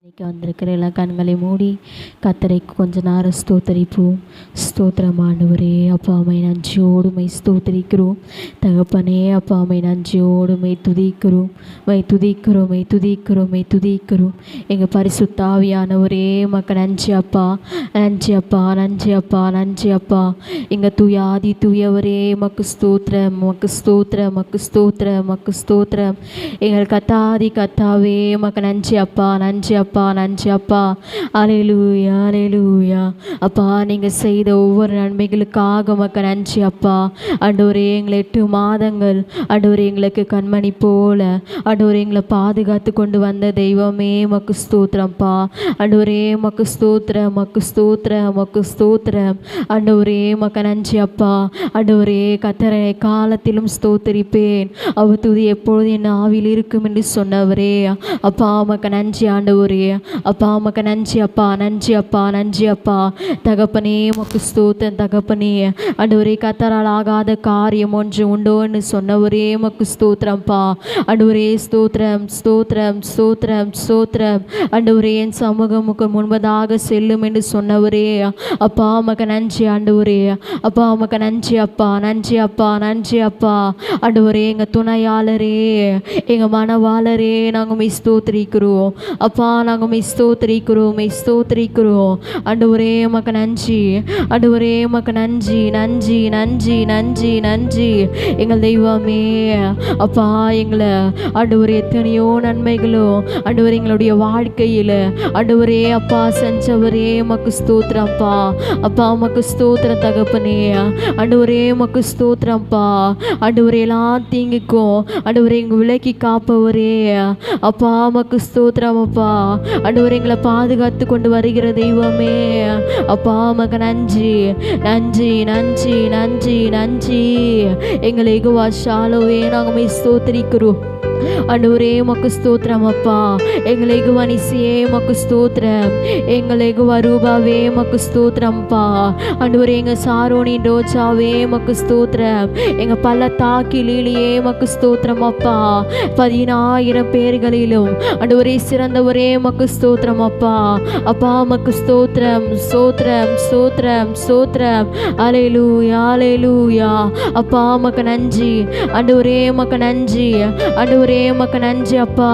இன்னைக்கு வந்திருக்கிற எல்லா கண்களை மூடி கத்தரை கொஞ்ச நேரம் ஸ்தோத்தரிப்போம். ஸ்தோத்திரம் ஆண்டவரே, அப்பாமை நன்றியோடுமை ஸ்தோத்தரிக்கிறோம். தகப்பனே, அப்பாமை நன்றியோடுமை துதிக்கிறோம். துதிக்கிறோம். எங்கள் பரிசுத்த ஆவியானவரே, மக்க நன்றி அப்பா, நன்றி அப்பா, நன்றி அப்பா, நன்றி அப்பா. எங்கள் தூயாதி தூயவரே, மக்கு ஸ்தோத்திரம், மக்கு ஸ்தோத்திரம், மக்கு ஸ்தோத்திரம், மக்கு ஸ்தோத்திரம். எங்கள் கத்தாதி கத்தாவே, மக்க நன்றி அப்பா, நன்றி அப்பா, நன்றி அப்பா. அல்லேலூயா, அல்லேலூயா. அப்பா, நீங்கள் செய்த ஒவ்வொரு நன்மைகளுக்காக மக்க நன்றி அப்பா. ஆண்டவரே, எங்களை 8 மாதங்கள் ஆண்டவரே எங்களுக்கு கண்மணி போல ஆண்டவரே எங்களை பாதுகாத்து கொண்டு வந்த தெய்வமே, மக்கு ஸ்தோத்திரம்ப்பா. ஆண்டவரே, மக்கு ஸ்தோத்திரம், மக்கு ஸ்தோத்திரம், மக்கு ஸ்தோத்திரம். ஆண்டவரே, மக்க நன்றி அப்பா. ஆண்டவரே, கத்தரை காலத்திலும் ஸ்தோத்தரிப்பேன், அவ துதி எப்பொழுது என் ஆவியில் இருக்கும் என்று சொன்னவரே. அப்பா, மக்க நன்றி ஆண்டவரே. அப்பா, மக்க நன்றி அப்பா, நன்றி அப்பா, நன்றி அப்பா. தகப்பனே, மக்கு ஸ்தோத்திரம் தகப்பனே. ஆண்டவரே, கத்தரால் ஆகாத காரியம் ஒன்று உண்டோன்னு சொன்னவரே, மக்கு ஸ்தோத்திரம்ப்பா. ஆண்டவரே, ஸ்தோத்திரம், ஸ்தோத்திரம், ஸ்தோத்திரம், ஸ்தோத்திரம். ஆண்டவரே, என் சமூகமுக்கு முன்பதாக செல்லும் என்று சொன்னவரே. அப்பா, மக்க நன்றி ஆண்டவரே. அப்பா, மக்க நன்றி அப்பா, நன்றி அப்பா, நன்றி அப்பா. ஆண்டவரே, எங்கள் துணையாளரே, எங்கள் மனவாளரே, நாங்கள் மெய் ஸ்தோத்திரிக்கிறோம் அப்பா, நாங்கள் மெய் ஸ்தோத்திரிக்கிறோம், மெய் ஸ்தோத்திரிக்கிறோம். ஆண்டவரே, மக்க நன்றி. ஆண்டவரே, மக்க நன்றி, நன்றி, நன்றி, நன்றி, நன்றி. எங்கள் தெய்வமே அப்பா, எங்களை ஆண்டவரே எத்தனையோ நன்மைகளோ ஆண்டவரே எங்களுடைய வாழ்க்கையில் ஆண்டவரே அப்பா செஞ்சவரே, மக்கு ஸ்தோத்திரம்ப்பா. அப்பா, மக்கு ஸ்தோத்திரம் தகப்பனே. ஆண்டவரே, மக்கு ஸ்தோத்திரம்ப்பா. ஆண்டவரே, எல்லாம் தீங்கிக்கும் ஆண்டவரே எங்கள் விலக்கி காப்பவரே. அப்பா, மக்கு ஸ்தோத்திரம் அப்பா. ஆண்டவரே, எங்களை பாதுகாத்து கொண்டு வருகிற தெய்வமே. அப்பா, மக்க நன்றி, நன்றி, நன்றி, நன்றி, நன்றி. எங்களை யெகோவா ஷாலோவே, நாங்கள் மெய் ஸ்தோத்திரிக்கிறோம். ஆண்டவரே, மக்கு ஸ்தோத்திரம் அப்பா. எங்களை யெகோவா நிசியே, மக்கு ஸ்தோத்திரம். எங்களை யெகோவா ரூபாவே, மக்கு ஸ்தோத்திரம்ப்பா. ஆண்டவரே, எங்கள் சாரோனின் ரோஜாவே, மக்கு ஸ்தோத்திரம். எங்கள் பள்ளத்தாக்கி லீலியே, மக்கு ஸ்தோத்திரம் அப்பா. 10,000 பேர்களிலும் ஆண்டவரே சிறந்தவரே, மக்கு ஸ்தோத்திரம் அப்பா. அப்பா, மக்கு ஸ்தோத்திரம், ஸ்தோத்திரம், ஸ்தோத்திரம், ஸ்தோத்திரம். அல்லேலூயா, அல்லேலூயா. அப்பா, மக்க நன்றி ஆண்டவரே, மக்க நன்றி ஆண்டவரே, மக்க நன்றி அப்பா.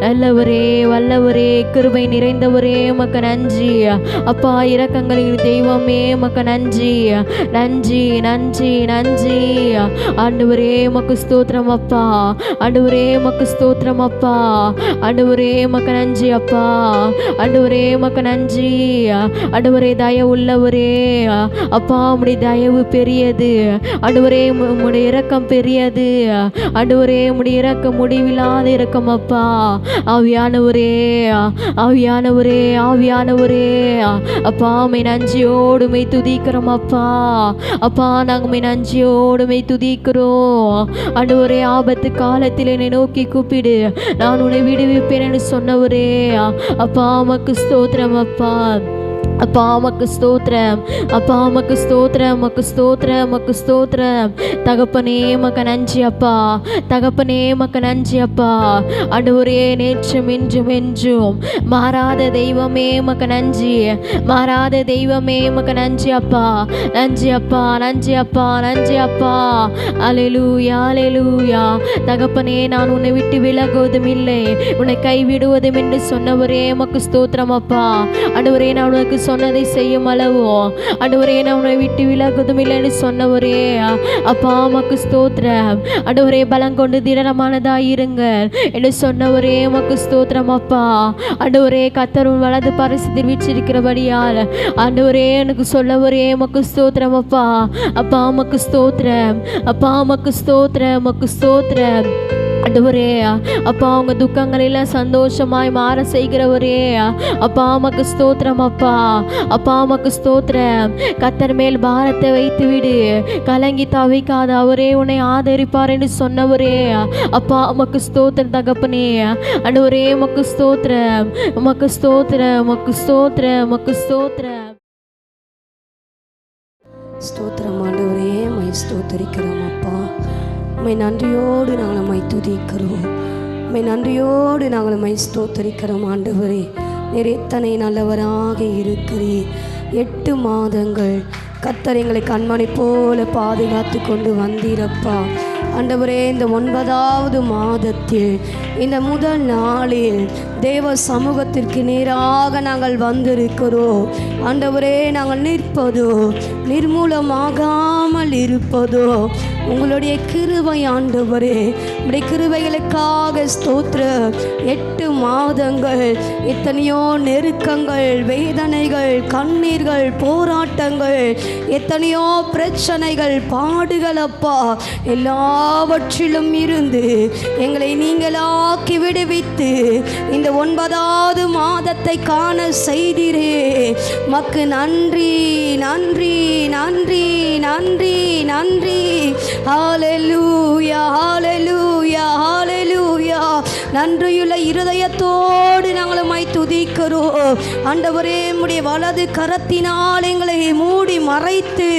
நல்லவரே, வல்லவரே, கிருபை நிறைந்தவரே, மக்க நன்றி அப்பா. இரக்கங்களின் தெய்வமே, மக்க நன்றி, நன்றி, நன்றி, நன்றி. ஆண்டவரே, மக்கு ஸ்தோத்திரம் அப்பா. ஆண்டவரே, மக்கு ஸ்தோத்திரம் அப்பா. ஆண்டவரே, மக்க நன்றி அப்பா. ஆண்டவரே, மக்க நன்றி. ஆண்டவரே, தயவு உள்ளவரே அப்பா. உம்முடைய தயவு பெரியது ஆண்டவரே, உம்முடைய இரக்கம் பெரியது ஆண்டவரே. உம்முடைய இரக்கம் முடிவில்லாத இரக்கம் அப்பா. ஆவியானவரே, ஆவியானவரே, ஆவியானவரே அப்பா, மெய் நன்றியோடு மெய் துதிக்கிறோம் அப்பா. அப்பா, நாங்கள் மெய் நன்றியோடு மெய் துதிக்கிறோம். ஆண்டவரே, ஆபத்து காலத்தில் என்னை நோக்கி கூப்பிடு, நான் உன்னை விடுவிப்பேன் என்று சொன்னவரே. அப்பா, மக்கு ஸ்தோத்திரம் அப்பா. அப்பா, மக்கு ஸ்தோத்திரம். அப்பா, மக்கு ஸ்தோத்திரம், மக்கு ஸ்தோத்திரம், மக்கு ஸ்தோத்திரம். தகப்பனே, மக்க நன்றி அப்பா. தகப்பனே, மக்க நன்றி அப்பா. ஆண்டவரே, நேற்றும் இன்றும் என்றும் மாறாத தெய்வமே, மக்க நன்றி. மாறாத தெய்வமே, மக்க நன்றி அப்பா. நன்றி அப்பா, நன்றி அப்பா, நன்றி அப்பா. அல்லேலூயா, அல்லேலூயா. தகப்பனே, நான் உன்னை விட்டு விலகுவதும் இல்லை, உன்னை கைவிடுவதும் என்று சொன்னவரே, மக்கு ஸ்தோத்திரம் அப்பா. ஆண்டவரே, நான் உனக்கு சொன்னதை செய்யும் அளவோ ஆண்டவரே, நான் உன்னை விட்டு விலகுவதும் இல்லைன்னு சொன்னவரே. அப்பா, மக்கு ஸ்தோத்திரம். ஆண்டவரே, பலம் கொண்டு திடமானதாய் இருங்கள் என்று சொன்னவரே, மக்கு ஸ்தோத்திரம் அப்பா. ஆண்டவரே, கர்த்தர் உன் வலது பரிசுத்தில் வீற்றிருக்கிறபடியால் ஆண்டவரே எனக்கு சொல்லவரே, மக்கு ஸ்தோத்திரம் அப்பா. அப்பா, மக்கு ஸ்தோத்திரம். அப்பா, மக்கு ஸ்தோத்திரம், மக்கு ஸ்தோத்திரம். ஆண்டவரே, அப்பா, அவங்க துக்கங்களெல்லாம் சந்தோஷமாய் மாற செய்கிறவரே. அப்பா, மக்கு ஸ்தோத்திரம் அப்பா. அப்பா, மக்கு ஸ்தோத்திரம். கர்த்தர் மேல் பாரத்தை வைத்து விடு, கலங்கி தவிக்காத அவரே உன்னை ஆதரிப்பார் என்று சொன்னவரே. அப்பா, மக்கு ஸ்தோத்திரம் தகப்பனே. ஆண்டவரே, மக்கு ஸ்தோத்திரம், மக்கு ஸ்தோத்திரம், மக்கு ஸ்தோத்திரம், மக்கு ஸ்தோத்திரம். ஸ்தோத்திரம் ஆண்டவரே, மை ஸ்தோத்தரிக்கிறோம் அப்பா. மை நன்றியோடு நாங்கள் மை துதிக்கிறோம், மை நன்றியோடு நாங்கள் மை ஸ்தோத்தரிக்கிறோம் ஆண்டவரே. நீர் எத்தனை நல்லவராக இருக்கிறீர். 8 மாதங்கள் கர்த்தர் எங்களை கண்மணி போல பாதுகாத்து கொண்டு வந்தீரப்பா. ஆண்டவரே, இந்த 9வது மாதத்தில் இந்த முதல் நாளில் தேவ சமூகத்திற்கு நேராக நாங்கள் வந்திருக்கிறோம். ஆண்டவரே, நாங்கள் நிற்பதோ நிர்மூலமாகாமல் இருப்பதோ உங்களுடைய கிருபை. ஆண்டவரே, உங்களுடைய கிருபைகளுக்காக ஸ்தோத்திரம். 8 மாதங்கள் எத்தனையோ நெருக்கங்கள், வேதனைகள், கண்ணீர்கள், போராட்டங்கள், எத்தனையோ பிரச்சனைகள், பாடுகள் அப்பா, எல்லாவற்றிலும் இருந்து எங்களை நீங்களாக்கி விடுவித்து இந்த 9வது மாதத்தை காண செய்தீரே. மக்கு நன்றி, நன்றி, நன்றி, நன்றி, நன்றி. ஹல்லேலூயா, ஹல்லேலூயா, ஹல்லேலூயா. நன்றியுள்ள இருதயத்தோடு நாங்கள் உம்மை துதிக்கிறோம். ஆண்டவரே, உம்முடைய வலது கரத்தினால் எங்களை மூடி மறைத்து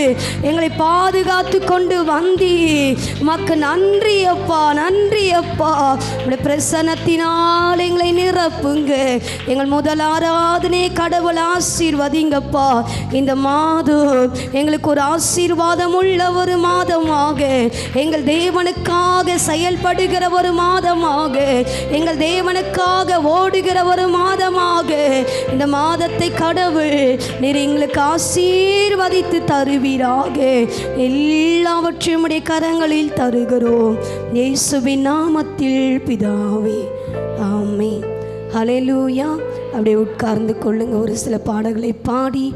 எங்களை பாதுகாத்து கொண்டு வந்தி. உமக்கு நன்றி அப்பா, நன்றி அப்பா. உம்முடைய பிரசன்னத்தினால் எங்களை நிரப்புங்க. எங்கள் முதல் ஆராதனை கடவுள் ஆசீர்வதிங்கப்பா. இந்த மாதம் எங்களுக்கு ஒரு ஆசீர்வாதம் உள்ள ஒரு மாதமாக, எங்கள் தேவனுக்காக செயல்படுகிற ஒரு மாதமாக, எங்கள் தேவனுக்காக ஓடுகிற ஒரு மாதமாக இந்த மாதத்தை கடவுள் நீர் எங்களுக்கு ஆசீர்வதித்து தருவீராக. எல்லாவற்றையும் உடைய கரங்களில் தருகிறோம், இயேசுவின் நாமத்தில் பிதாவே, ஆமென். ஹல்லேலூயா. அப்படியே உட்கார்ந்து கொள்ளுங்க. ஒரு சில பாடல்களை பாடி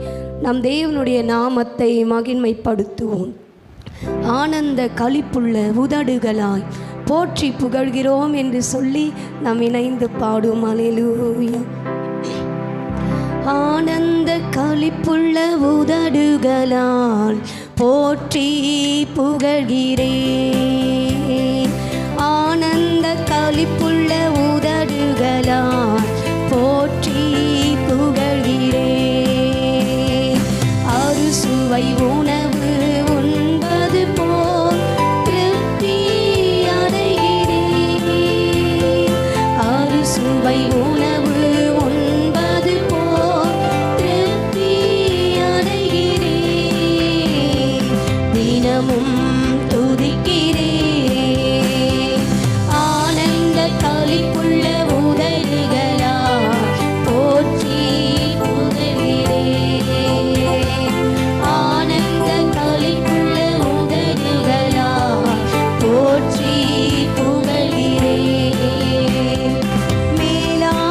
நம் தேவனுடைய நாமத்தை மகிமைப்படுத்துவோம். ஆனந்த களிப்புள்ள உதடுகளாய் போற்றி புகழ்கிறோம் என்று சொல்லி நாம் இணைந்து பாடும். ஹல்லேலூயா. ஆனந்த களிப்புள்ள உதடுகளால் போற்றி புகழ்கிறேன். ஆனந்த களிப்புள்ள உதடுகளால் போற்றி புகழ்கிறேன். அறுசுவை உணவு உண்பது போல் திருப்தி அடைகிறேன். அறுசுவை உணவு உண்பது போல் திருப்தி அடைகிறேன். தினமும் துதிக்கிறேன். ஆனந்த களிப்புள்ள உதடுகளால் போற்றி புகழ்கிறேன். ஆனந்த களிப்புள்ள உதடுகளால் போற்றி புகழ்கிறேன். மேலான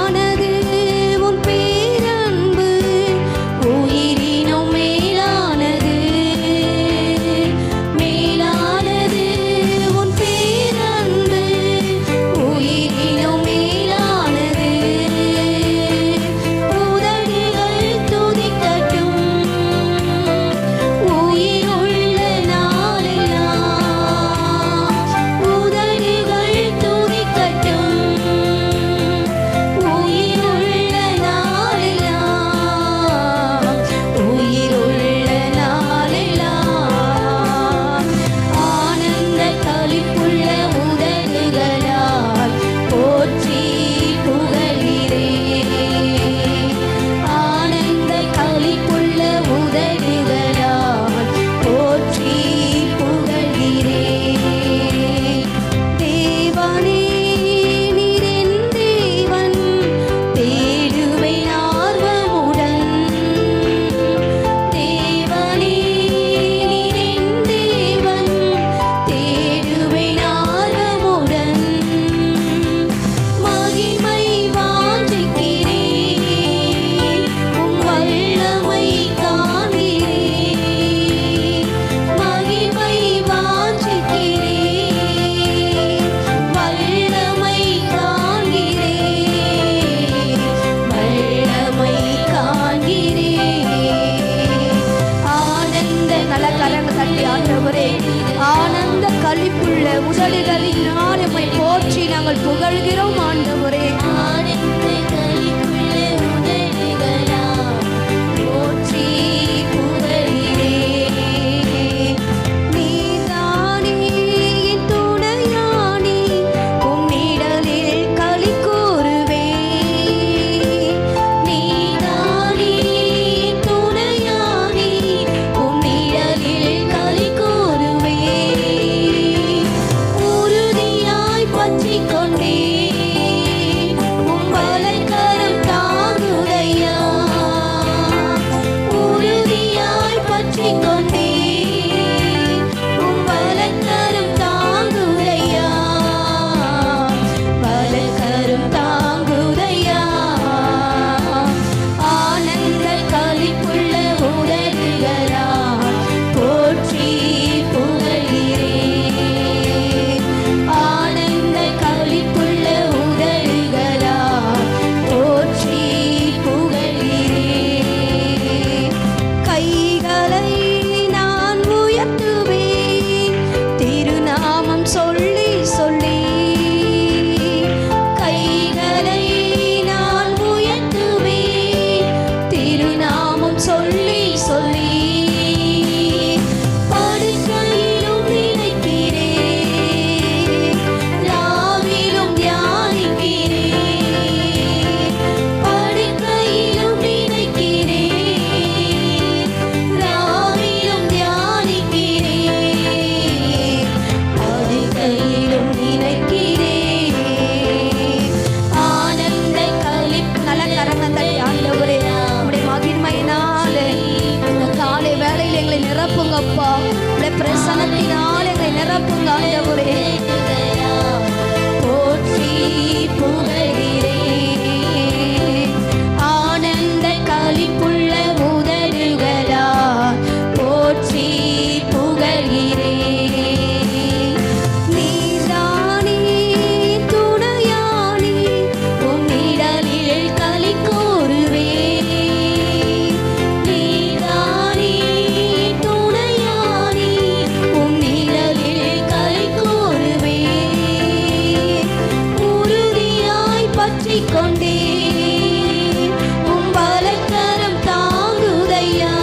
பற்றிக் கொண்டேன் உம் வலக்கரம் தாங்குதையா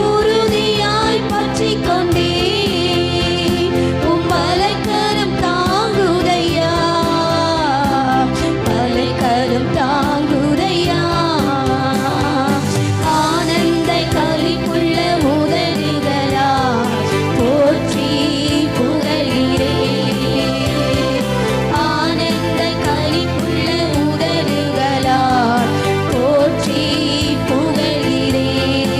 உறுதியாய் பற்றிக் கொண்டேன் உம் வலக்கரம் தாங்குதையா வலக்கரம் தாங்குதையா ஆனந்த களிப்புள்ள உதடுகளா போற்றி புகழ்கிறேன் ஆனந்த களிப்புள்ள உதடுகளா போற்றி புகழ்கிறேன்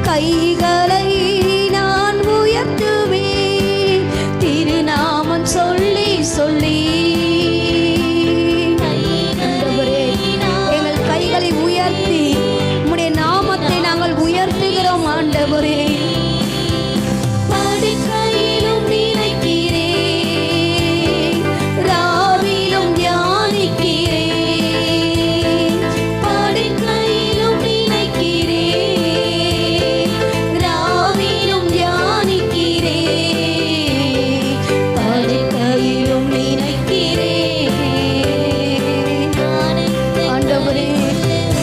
கைகளை நான் உயர்த்துவேன் திருநாமம் சொல்லி சொல்லி ஆண்டவரே, எங்கள் கைகளை உயர்த்தி உம்முடைய நாமத்தை நாங்கள் உயர்த்துகிறோம் ஆண்டவரே படுக்கையிலும் நினைக்கிறேன் ராவிலும் தியானிக்கிறேன் படுக்கையிலும் நினைக்கிறேன் ராவிலும் தியானிக்கிறேன் படுக்கையிலும் நினைக்கிறேன் ஆண்டவரே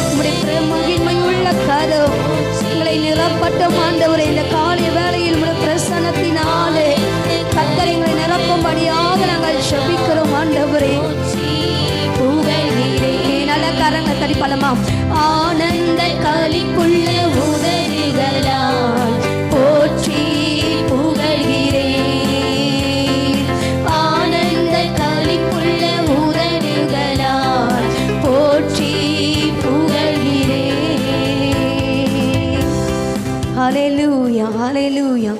உம்முடைய மகிமையுள்ள கரம் எங்களை நிரப்பட்ட ஆண்டவரே இந்த காலை வேளையில் உம்முடைய பிரசன்னத்தினாலே கர்த்தர் எங்களை நிரப்பும்படியாக நாங்கள் ஜெபிக்கிறோம் ஆண்டவரே புகழ்கிறேன் நல்ல கரங்களை தடி பலமா ஆனந்த களிப்புள்ள உதடுகளால் போற்றி புகழ்கிறேன் ஆனந்த களிப்புள்ள உதடுகளால் போற்றி புகழ்கிறேன் ஹalleluya ஹalleluya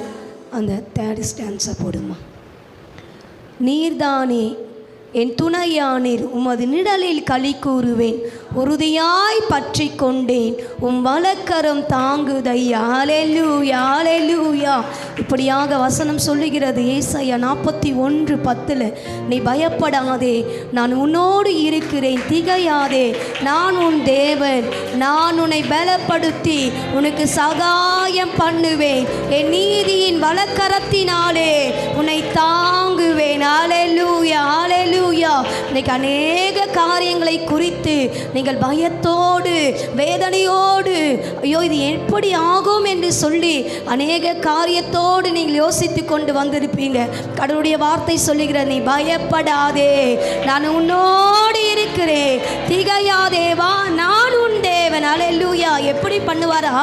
அந்த தேர்ட் ஸ்டான்ஸை போடுமா நீர்தானே என் துணையானீர் உமது நிழலில் களி கூறுவேன் உறுதியாய் பற்றி கொண்டேன் உம் வலக்கரம் தாங்குதையா ஹalleluya ஹalleluya இப்படியாக வசனம் சொல்லுகிறது ஏசாயா 41:10 நீ பயப்படாதே நான் உன்னோடு இருக்கிறேன் திகையாதே நான் உன் தேவன் நான் உன்னை பலப்படுத்தி உனக்கு சகாயம் பண்ணுவேன் என் நீதியின் வலக்கரத்தினாலே உன்னை தாங்குவேன் ஹalleluya ஹalleluya இன்னைக்கு அநேக காரியங்களை குறித்து நீங்கள் பயத்தோடு வேதனையோடு ஐயோ இது எப்படி ஆகும் என்று சொல்லி அநேக காரியத்தோடு நீங்கள் யோசித்து கொண்டு வந்திருப்பீங்க கடவுளுடைய வார்த்தை சொல்லுகிறது நீ பயப்படாதே நான் உன்னோடு இருக்கிறேன் திகையாதே வா நான் உன் தேவன் ஹalleluya எப்படி பண்ணுவாரா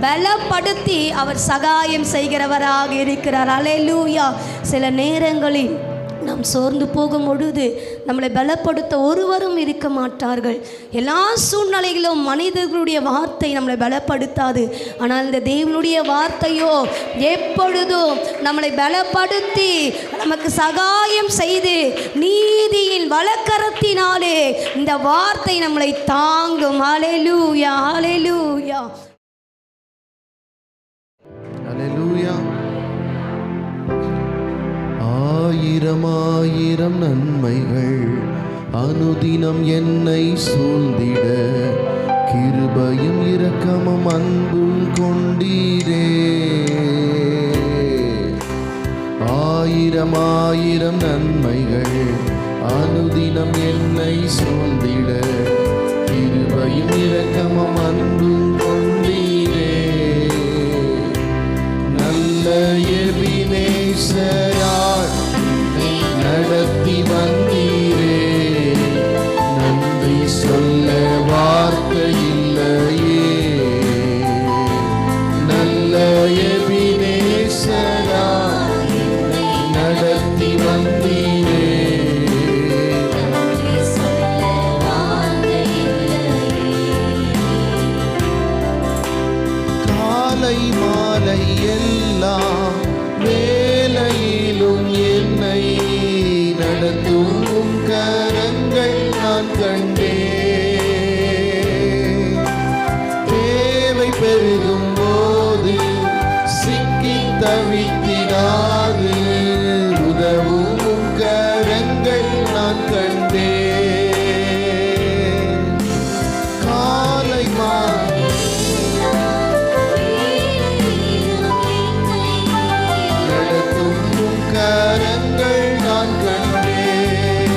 பலப்படுத்தி அவர் சகாயம் செய்கிறவராக இருக்கிறார் ஹalleluya சில நேரங்களில் நாம் சோர்ந்து போகும் பொழுது நம்மளை பலப்படுத்த ஒருவரும் இருக்க மாட்டார்கள் எல்லா சூழ்நிலைகளும் மனிதர்களுடைய வார்த்தை நம்மளை பலப்படுத்தாது ஆனால் இந்த தேவனுடைய வார்த்தையோ எப்பொழுதும் நம்மளை பலப்படுத்தி நமக்கு சகாயம் செய்து நீதியின் வலக்கரத்தினாலே இந்த வார்த்தை நம்மளை தாங்கும் ஹalleluya ஹalleluya ஹalleluya ஆயிரம் ஆயிரம் நன்மைகள் அனுதினம் என்னை சூழ்ந்திட கிருபையும் இரக்கமும் அன்பும் கொண்டீரே ஆயிரம் ஆயிரம் நன்மைகள் அனுதினம் என்னை சூழ்ந்திட கிருபையும் இரக்கமும் அன்பும் கொண்டீரே நல்ல எபினேசராய் நடத்தி வந்தீரே நன்றி சொல்ல வார்த்தை இல்லையே நல்ல எபினேசராய் நடத்தி வந்தீரே காலை மாலை எல்லாம் வேலையிலும் என்னை நடத்தும் கரங்கள் நான் கண்டேன் தேவை பெருகும் போது சிக்கி தவித்திடாது உதவும் கரங்கள் நான் கண்டேன் காலை மாலை நடத்தும் கரங்கள் நான் கண்டேன்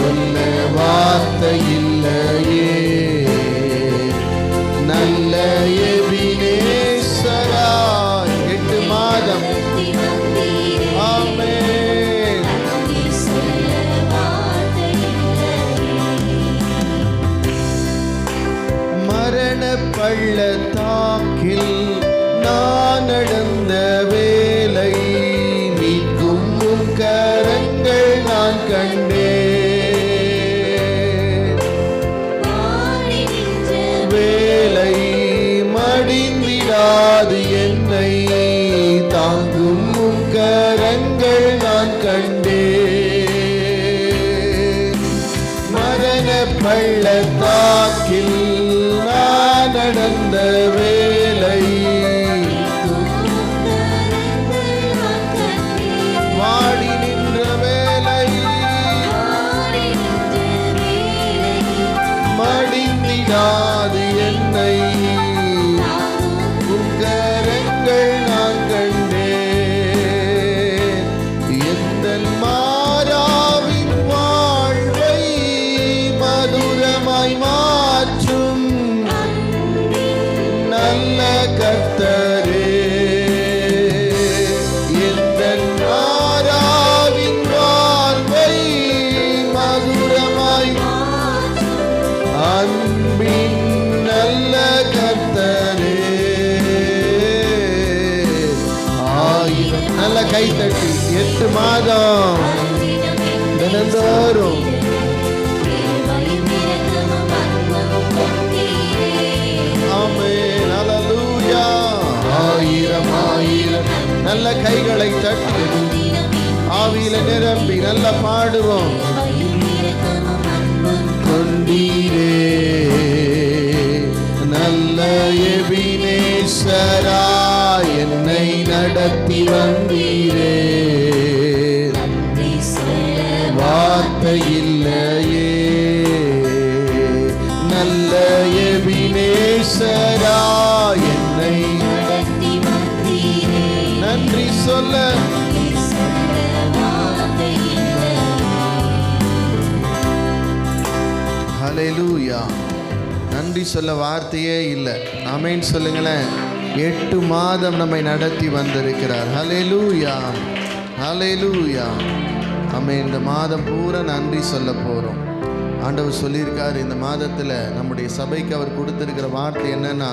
சொல்ல வார்த்தை இல்லையே. நல்ல எபினேசரா 8 மாதம் ஆமென். மரண பள்ளத்தாக்கில் நான் நடந்த வேலை நீக்கும் உம் கரங்கள் நான் கண்டேன். வேலை மடிந்திடாது என்னை தாங்கும் உம் கரங்கள் நான் கண்டேன். மரண பள்ளத்தாக்கில் நான் நடந்த வேலை வாடி நின்ற வேலை மடிந்திடாது என்னை உங்கரங்கள் நான் கண்டேன். எந்தன் மாறாவின் வாழ்வை மதுரமாய் மாற்றும் நல்ல கர்த்தரே. எந்தன் மாறாவின் வாழ்வை மதுரமாய் அன்பின் நல்ல கர்த்தரே. ஆயிரம் நல்ல கைத்தட்டி 8 மாதம் தினந்தோறும் ஆமென் ஹல்லேலூயா. ஆயிரம் ஆயிரம் நல்ல கைகளை தட்டி ஆவியில நிரம்பி நல்ல பாடுவோம். கொண்டீரே நல்ல எபினேசரா என்னை நடத்தி வந்தீரே. வார்த்தை இல்லையே. நல்ல எபினேசரா என்னை நன்றி சொல்ல ஹல்லேலூயா. நன்றி சொல்ல வார்த்தையே இல்லை. ஆமென் சொல்லுங்களேன். 8 மாதம் நம்மை நடத்தி வந்திருக்கிறார். ஹல்லேலூயா ஹல்லேலூயா. ஆமென். இந்த மாதம் பூரா நன்றி சொல்ல போகிறோம். ஆண்டவர் சொல்லியிருக்கார் இந்த மாதத்தில் நம்முடைய சபைக்கு அவர் கொடுத்திருக்கிற வார்த்தை என்னன்னா,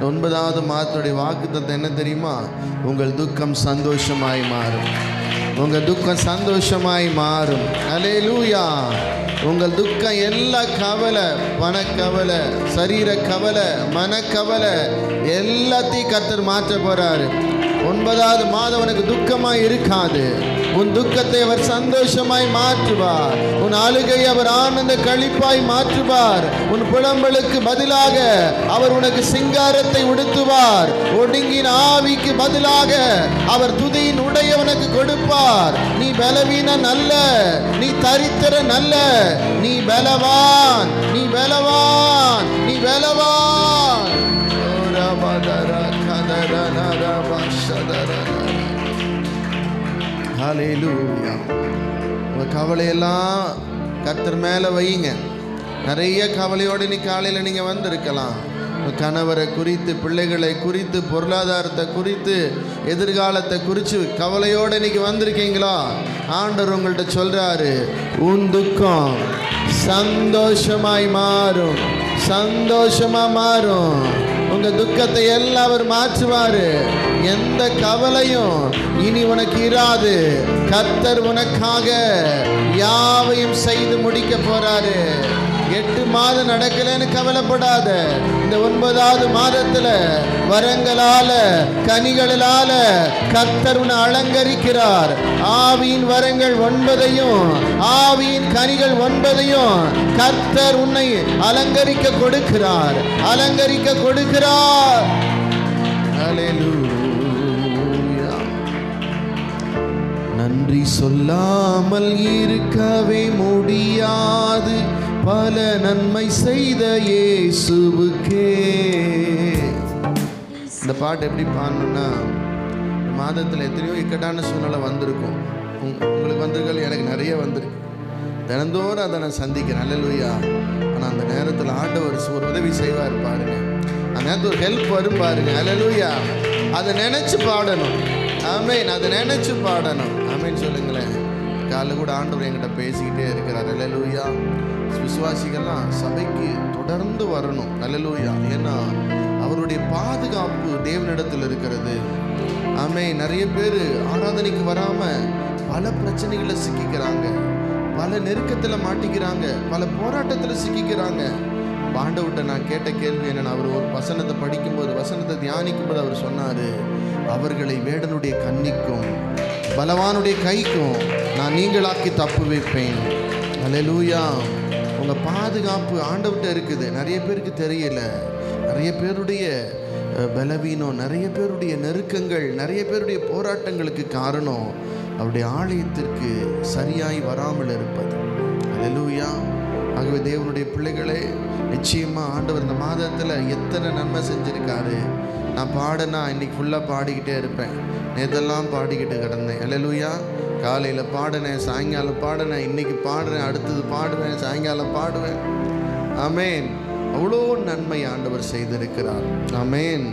9வது மாதத்துடைய வாக்குத்தத்தம் என்ன தெரியுமா? உங்கள் துக்கம் சந்தோஷமாய் மாறும். உங்கள் துக்கம் சந்தோஷமாய் மாறும். ஹல்லேலூயா. உங்கள் துக்கம் எல்லா கவலை, பணக்கவலை, சரீர கவலை, மனக்கவலை எல்லாத்தையும் கர்த்தர் மாற்ற போறாரு. 9வது மாதம் உனக்கு துக்கமாய் இருக்காது. உன் துக்கத்தை அவர் சந்தோஷமாய் மாற்றுவார். உன் அழுகை அவர் ஆனந்த களிப்பாய் மாற்றுவார். உன் புலம்பலுக்கு பதிலாக அவர் உனக்கு சிங்காரத்தை உடுத்துவார். ஒடுங்கின ஆவிக்கு பதிலாக அவர் துதியின் உடைய உனக்கு கொடுப்பார். நீ பலவீன நல்ல, நீ தரித்திர நல்ல, நீ பலவான், நீ பலவான், நீ பலவான். ஹல்லேலூயா. உங்கள் கவலையெல்லாம் கர்த்தர் மேலே வையுங்க. நிறைய கவலையோடு நீ காலையில் நீங்கள் வந்திருக்கலாம். உங்கள் கணவரை குறித்து, பிள்ளைகளை குறித்து, பொருளாதாரத்தை குறித்து, எதிர்காலத்தை குறித்து கவலையோடு இன்னைக்கு வந்திருக்கீங்களா? ஆண்டவர் உங்கள்கிட்ட சொல்கிறாரு, உன் துக்கம் சந்தோஷமாய் மாறும், சந்தோஷமாக மாறும். உங்கள் துக்கத்தை எல்லாம் அவர் மாற்றுவார். எந்த கவலையும் இனி உனக்கு இராது. கர்த்தர் உனக்காக யாவையும் செய்து முடிக்க போறாரு. 8 மாதம் நடக்கலன்னு கவலைப்படாத. இந்த 9வது மாதத்துல வரங்களால, கனிகளால கர்த்தர் உன்னை அலங்கரிக்கிறார். ஆவியின் வரங்கள் 9ஐயும், ஆவியின் கனிகள் 9ஐயும் கர்த்தர் உன்னை அலங்கரிக்க கொடுக்கிறார், அலங்கரிக்க கொடுக்கிறார். ஹல்லேலூயா. நன்றி சொல்லாமல் இருக்கவே முடியாது பல நன்மை செய்த இயேசுவுக்கே. இந்த பாட்டு எப்படி பாடணும்னா, மாதத்தில் எத்தனையோ இக்கட்டான சூழ்நிலை வந்திருக்கும். உங்களுக்கு வந்திருக்கல, எனக்கு நிறைய வந்திருக்கு. தினந்தோறும் அதை நான் சந்திக்கிறேன். அல்லேலூயா. ஆனால் அந்த நேரத்தில் ஆண்டவர் ஒரு உதவி செய்வார் பாருங்க. அந்த நேரத்தில் ஒரு ஹெல்ப் வரும் பாருங்க. அல்லேலூயா. அதை நினைச்சு பாடணும். ஆமேன். அதை நினைச்சு பாடணும். ஆமேன் சொல்லுங்களேன். காலையில் கூட ஆண்டவர் என்கிட்ட பேசிக்கிட்டே இருக்கிறார். அல்லேலூயா. விசுவாசிகள்லாம் சபைக்கு தொடர்ந்து வரணும். அல்லேலூயா. ஏன்னா அவருடைய பாதுகாப்பு தேவனிடத்தில் இருக்கிறது. ஆமேன். நிறைய பேர் ஆராதனைக்கு வராமல் பல பிரச்சனைகளை சிக்கிக்கிறாங்க, பல நெருக்கத்தில் மாட்டிக்கிறாங்க, பல போராட்டத்தில் சிக்கிக்கிறாங்க. ஆண்டவர்கிட்ட நான் கேட்ட கேள்வி என்னன்னா, அவர் ஒரு வசனத்தை படிக்கும்போது, வசனத்தை தியானிக்கும்போது அவர் சொன்னார், அவர்களை வேடனுடைய கண்ணிக்கும் பலவானுடைய கைக்கும் நான் நீங்களாக்கி தப்பு வைப்பேன். அல்லேலூயா. உங்கள் பாதுகாப்பு ஆண்டவர்கிட்ட இருக்குது. நிறைய பேருக்கு தெரியல. நிறைய பேருடைய பலவீனம், நிறைய பேருடைய நெருக்கங்கள், நிறைய பேருடைய போராட்டங்களுக்கு காரணம் அவருடைய ஆலயத்திற்கு சரியாய் வராமல் இருப்பது. அல்லேலூயா. ஆகவே தேவனுடைய பிள்ளைகளே, நிச்சயமாக ஆண்டவர் இந்த மாதத்தில் எத்தனை நன்மை செஞ்சுருக்காரு. நான் பாடினா இன்றைக்கி ஃபுல்லாக பாடிக்கிட்டே இருப்பேன். நேற்றெல்லாம் பாடிக்கிட்டு கிடந்தேன். அல்லேலூயா. காலையில் பாடினேன், சாயங்காலம் பாடினேன், இன்றைக்கி பாடுறேன், அடுத்தது பாடுவேன், சாயங்காலம் பாடுவேன். ஆமேன். அவ்வளோ நன்மை ஆண்டவர் செய்திருக்கிறார். ஆமேன்.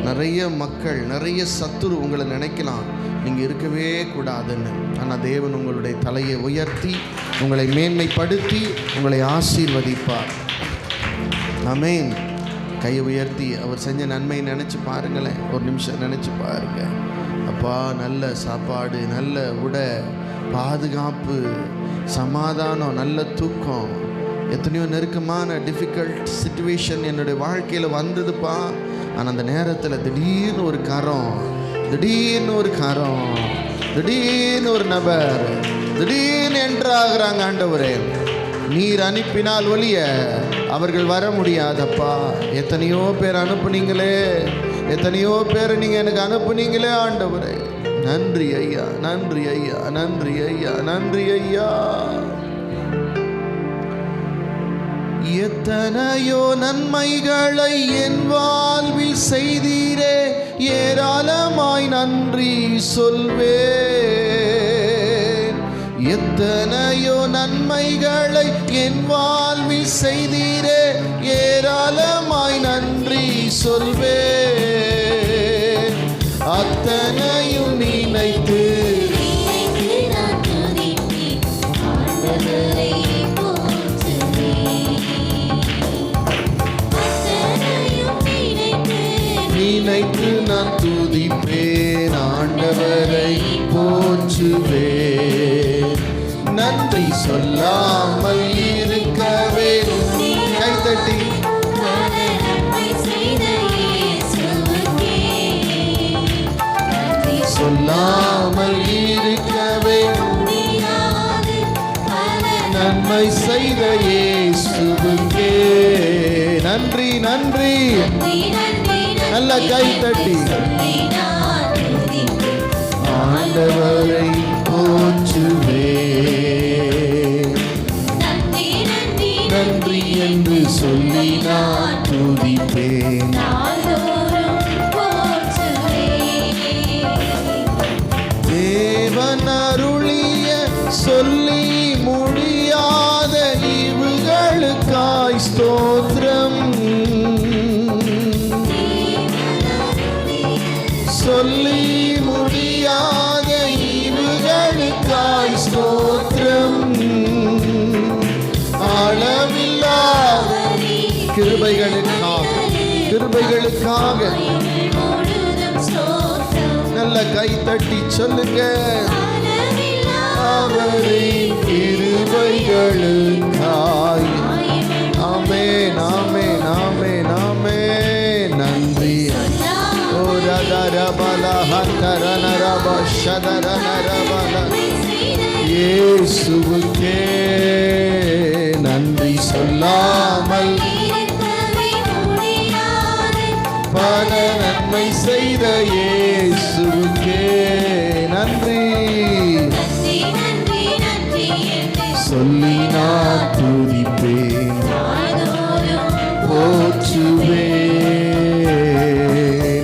நிறைய மக்கள், நிறைய சத்துரு உங்களை நினைக்கலாம் நீங்கள் இருக்கவே கூடாதுன்னு. ஆனால் தேவன் உங்களுடைய தலையை உயர்த்தி உங்களை மேன்மைப்படுத்தி உங்களை ஆசீர்வதிப்பார். ஆமேன். கையை உயர்த்தி அவர் செஞ்ச நன்மையை நினச்சி பாருங்களேன். ஒரு நிமிஷம் நினச்சி பாருங்க. அப்பா, நல்ல சாப்பாடு, நல்ல உடை, பாதுகாப்பு, சமாதானம், நல்ல தூக்கம், எத்தனையோ நெருக்கமான டிஃபிகல்ட் சிச்சுவேஷன் என்னுடைய வாழ்க்கையில் வந்ததுப்பா. ஆனால் அந்த நேரத்தில் திடீர்னு ஒரு கரம், திடீர்னு ஒரு கரம், திடீர்னு ஒரு நபர் திடீர்னு என்ட்ராகிறாங்க. ஆண்டவரே, நீர் அனுப்பினால் ஒழிய அவர்கள் வர முடியாதப்பா. எத்தனையோ பேர் அனுப்புனீங்களே, எத்தனையோ பேர் நீங்கள் எனக்கு அனுப்புனீங்களே ஆண்டவரே. நன்றி ஐயா, நன்றி ஐயா, நன்றி ஐயா, நன்றி ஐயா. எத்தனையோ நன்மைகளை என் வாழ்வில் செய்தீரே, ஏராளமாய் நன்றி சொல்வேன். எத்தனையோ நன்மைகளை என் வாழ்வில் செய்தீரே, ஏராளமாய் நன்றி சொல்வேன். அத்தனையும் நினைத்து நினைத்து நான் துதிப்பேன், ஆண்டவரை போற்றுவேன். நன்றி சொல்லாமல் இருக்கவே. கைத்தட்டி சொல்லாமல் இருக்கவே நன்மை செய்த இயேசுவுக்கே நன்றி, நன்றி. நல்ல கைத்தட்டி ஆண்டவரை போற்றுவேன். நன்றி என்று சொல்லி நான் துதிப்பேன். தேவன் அருளிய சொல்லி முடியாத ஈவுகளுக்காய் ஸ்தோத்திரம். சொல்லி முடியாத ஈவுகளுக்காய் ஸ்தோத்திரம். அளவில்லாத கிருபைகளுக்காக, கிருபைகளுக்காக நல்ல கை தட்டி சொல்லுங்க. அவரின் கிருபைகளுக்காய். ஆமென், ஆமென், ஆமென், ஆமென். நன்றி. ஓ ரதரபல ஹந்தரனரப ஷதரனரபல இயேசுவுக்கே நன்றி சொல்லாமல் பல நன்மை செய்த இயேசுவுக்கே நன்றி சொல்லி நான் துதிப்பேன், போற்றுவேன்.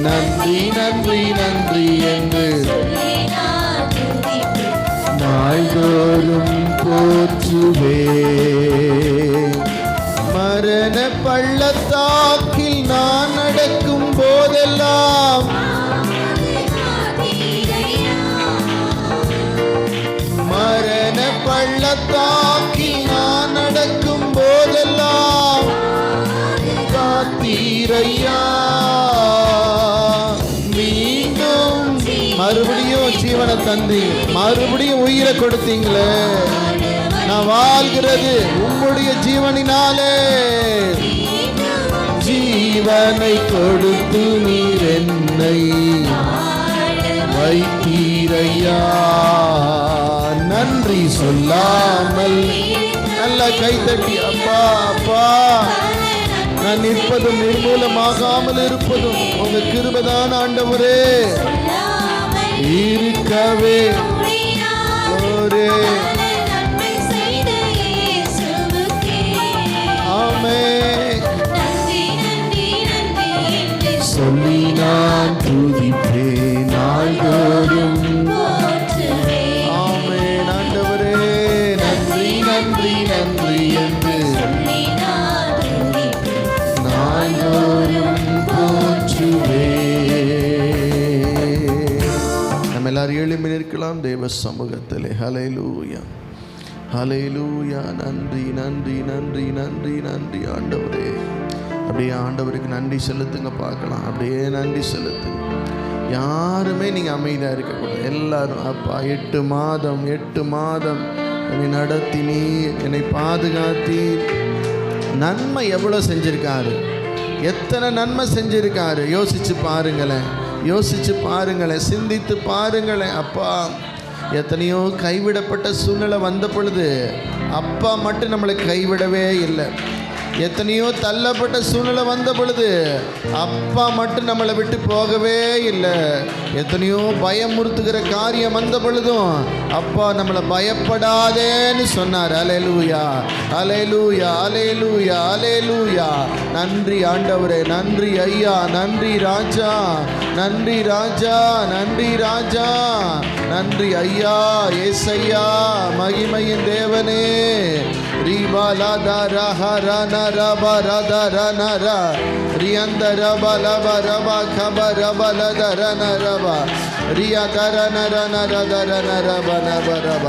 நன்றி, நன்றி, நன்றி என்று நாள்தோறும் போற்றுவேன். பள்ளத்தாக்கில் நான் நடக்கும் போதெல்லாம் மரண பள்ளத்தாக்கில் நான் நடக்கும் போதெல்லாம் காத்தீரையா. மீண்டும் மறுபடியும் ஜீவனை தந்தி, மறுபடியும் உயிரை கொடுத்தீங்களே. நான் வாழ்கிறது உம்முடைய ஜீவனினாலே. ஜீவனை கொடுத்து நீர் என்னை வைத்தீரையா. நன்றி சொல்லாமல் நல்ல கைத்தட்டி, அப்பா அப்பா, நான் நிற்பதும் நிர்மூலமாகாமல் இருப்பதும் உங்க கிருபைதான் ஆண்டவரே. இருக்கவே ஒரே சொல்லி நான் துதிப்பேன் நாள்தோறும். ஆமென். ஆண்டவரே நன்றி நன்றி நன்றி என்று நாள்தோறும் போற்றுவேன். நம்ம எல்லாரும் எழும்பி நிற்கலாம் தேவ சமூகத்திலே. ஹல்லேலூயா ஹல்லேலூயா. நன்றி நன்றி நன்றி நன்றி நன்றி ஆண்டவரே. அப்படியே ஆண்டவருக்கு நன்றி செலுத்துங்க பார்க்கலாம். அப்படியே நன்றி செலுத்துங்க. யாருமே நீங்கள் அமைதியாக இருக்கக்கூடாது. எல்லாரும் அப்பா 8 மாதம் என்னை நடத்தினி, என்னை பாதுகாத்தி, நன்மை எவ்வளோ செஞ்சுருக்காரு, எத்தனை நன்மை செஞ்சுருக்காரு. யோசித்து பாருங்களேன், யோசித்து பாருங்களேன், சிந்தித்து பாருங்களேன். அப்பா எத்தனையோ கைவிடப்பட்ட சூழ்நிலை வந்த பொழுது அப்பா மட்டும் நம்மளை கைவிடவே இல்லை. எத்தனையோ தள்ளப்பட்ட சூழ்நிலை வந்த பொழுது அப்பா மட்டும் நம்மளை விட்டு போகவே இல்லை. எத்தனையோ பயமுறுத்துகிற காரியம் வந்த பொழுதும் அப்பா நம்மளை பயப்படாதேன்னு சொன்னார். அல்லேலூயா அல்லேலூயா அல்லேலூயா அல்லேலூயா. நன்றி ஆண்டவரே, நன்றி ஐயா, நன்றி ராஜா, நன்றி ராஜா, நன்றி ராஜா, நன்றி ஐயா, ஏசையா, மகிமையின் தேவனே. ரிபாலதர ஹரன ரபரதர நர ரியந்தர பலபரப கபரபலதர நரப ரியதர நர நரதர நரப நபரப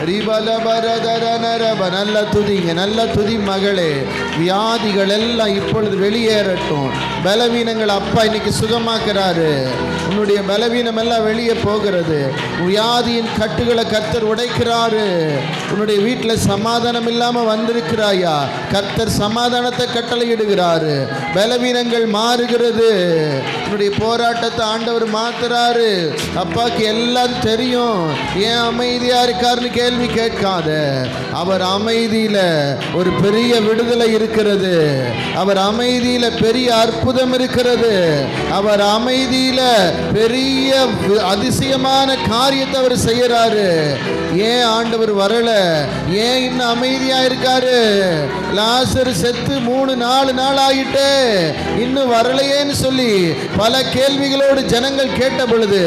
ரிபலபரதர நரப. நல்ல துதிங்க, நல்ல துதி மகளே. வியாதிகள் எல்லாம் இப்பொழுது வெளியேறட்டும். பலவீனங்கள் அப்பா இன்னைக்கு சுகமாக்குறாரு. உன்னுடைய பலவீனம் எல்லாம் வெளியே போகிறது. வியாதியின் கட்டுகளை கர்த்தர் உடைக்கிறாரு. உன்னுடைய வீட்டில் சமாதானம் இல்லாமல் வந்திருக்கிறாயா, கர்த்தர் சமாதானத்தை கட்டளையிடுகிறாரு. பலவீனங்கள் மாறுகிறது. உன்னுடைய போராட்டத்தை ஆண்டவர் மாத்துறாரு. அப்பாக்கு எல்லாம் தெரியும். ஏன் அமைதியா இருக்காருன்னு கேள்வி கேட்காத. அவர் அமைதியில ஒரு பெரிய விடுதலை இருக்கிறது. அவர் அமைதியில பெரிய அற்புதம் இருக்கிறது. அவர் அமைதியில பெரிய அதிசயமான காரியத்தை அவர் செய்யறாரு. ஏன் ஆண்டவர் வரல? ஏன் இன்னும் அமைதியா இருக்காரு? லாசர் செத்து 3-4 நாள் ஆகிட்டு இன்னும் வரலையேன்னு சொல்லி பல கேள்விகளோடு ஜனங்கள் கேட்ட பொழுது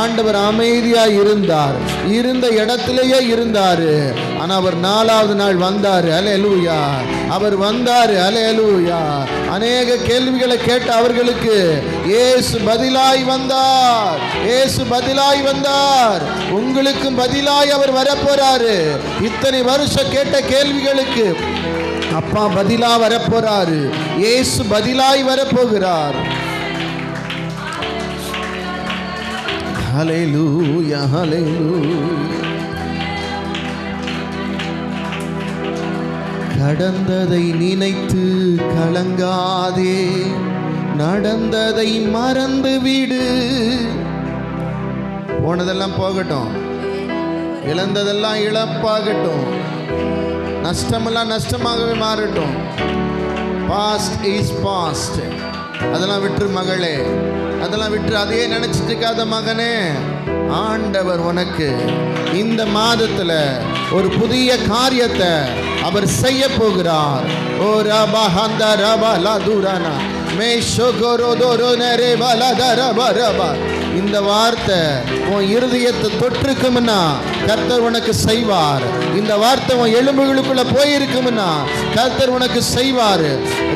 ஆண்டவர் அமைதியா இருந்தார். இருந்த இடத்திலேயே இருந்தாரு. ஆனா அவர் 4வது நாள் வந்தாரு. அல்லேலூயா. அவர் வந்தாரு. அல்லேலூயா. அநேக கேள்விகளை கேட்ட அவர்களுக்கு இயேசு பதிலாய் வந்தார். இயேசு பதிலாய் வந்தார். உங்களுக்கும் பதிலாய் அவர் வரப்போறாரு. இத்தனை வருஷம் கேட்ட கேள்விகளுக்கு அப்பா பதிலா வரப்போறாரு. இயேசு பதிலாய் வரப்போகிறார். ஹல்லேலூயா ஹல்லேலூயா. கடந்ததை நினைத்து கலங்காதே, நடந்ததை மறந்து விடு. போனதெல்லாம் போகட்டும், இழந்ததெல்லாம் இழப்பாகட்டும், நஷ்டமெல்லாம் நஷ்டமாகவே மாறட்டும். Past is past. அதெல்லாம் விட்டுரு மகளே, அதெல்லாம் விட்டு அதையே நினைச்சிட்டு இருக்காத மகனே. ஆண்டவர் உனக்கு இந்த மாதத்துல ஒரு புதிய காரியத்தை அவர் செய்ய போகிறார். ஓ ரபா ஹந்த ரபா லதுரானா மேஷோகோரோதோரோ நரே பலதர பரபா இந்த வார்த்தை உன் இருதயத்தை தொற்றுக்கும்னா கர்த்தர் உனக்கு செய்வார். இந்த வார்த்தை உன் எலும்புகளுக்குள்ள போயிருக்கும்னா கர்த்தர் உனக்கு செய்வார்.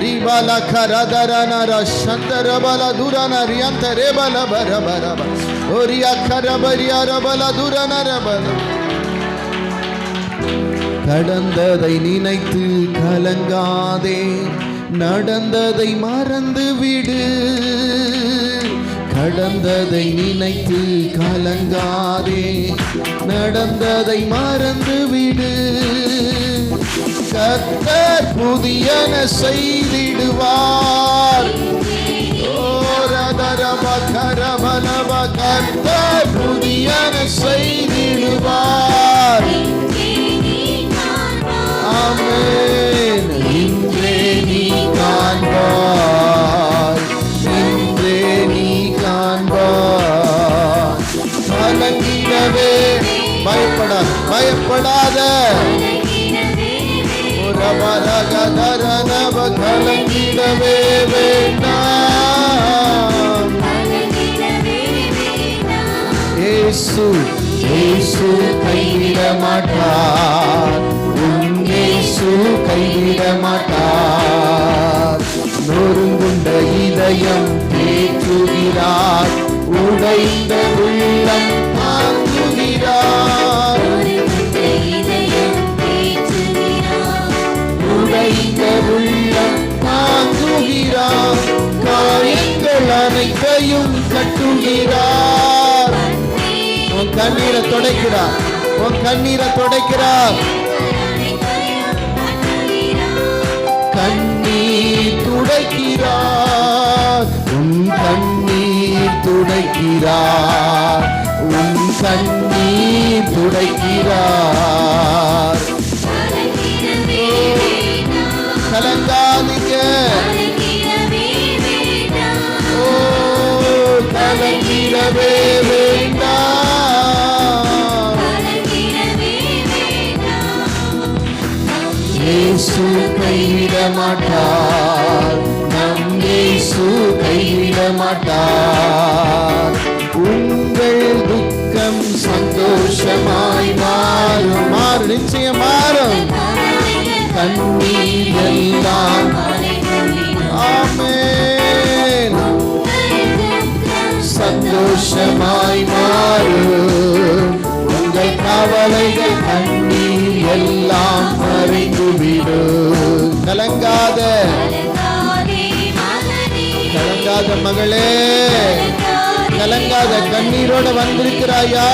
ரீபாலா கரதரனரா சந்தரபல துரன ரியந்த ரேபல பரபரப ஓரியா கரபரியா ரபல துரனரபல. கடந்ததை நினைத்து கலங்காதே, நடந்ததை மறந்து விடு. கடந்ததை நினைத்து கலங்காதே, நடந்ததை மறந்து விடு. கர்த்தர் புதியன செய்திடுவார். கர்த்தர் புதியன செய்திடுவார். ஆமென். இன்றே நீ காண்பாய், இன்றே நீ காண்பாய். கலங்கிடவே பயப்படாத. கலங்கிடவே வேண்டாம். இயேசு கைவிட மாட்டார். இயேசு கைவிட மாட்டார். நொறுங்குண்ட இதயம் தேற்றுகிறார், உடைந்த உள்ளம் தாங்குகிறார். உடைந்த உள்ளம் தாங்குகிறார். காயங்கள் அனைத்தையும் கட்டுகிறார். உன் கண்ணீரை துடைக்கிறார். உன் கண்ணீரை துடைக்கிறார். கண்ணீர் துடைக்கிறார். உன் கண்ணீர் துடைக்கிறார். உன் கண்ணீர் துடைக்கிறார். கலங்காதீங்க. ஓ கலங்கிடவே வேண்டாம். இயேசு கைவிட மாட்டார். நம் இயேசு கைவிட மாட்டார். உங்கள் துக்கம் சந்தோஷமாய் மாறும். நிச்சயம் மாறும். கண்ணீர் எல்லாம் ஆமென் சந்தோஷமாய் மாறும். உங்கள் கவலைகள் கண்ணீர் எல்லாம் மறைந்துவிடும். கலங்காத மகளே, கலங்காத. கண்ணீரோட வந்திருக்கிறாயா?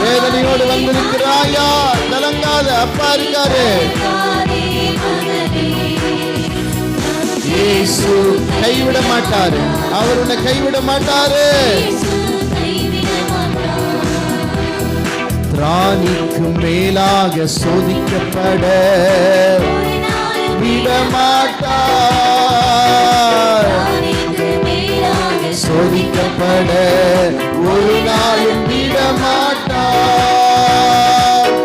வேதனையோடு வந்திருக்கிறாயா? கலங்காத. அப்பா இருக்காரு. இயேசு கைவிட மாட்டாரு. அவர் உன்னை கைவிட மாட்டாரு. திராணிக்கு மேலாக சோதிக்கப்பட விட மாட்டார். சோதிக்கப்பட ஒரு நாளும் விட மாட்டார்.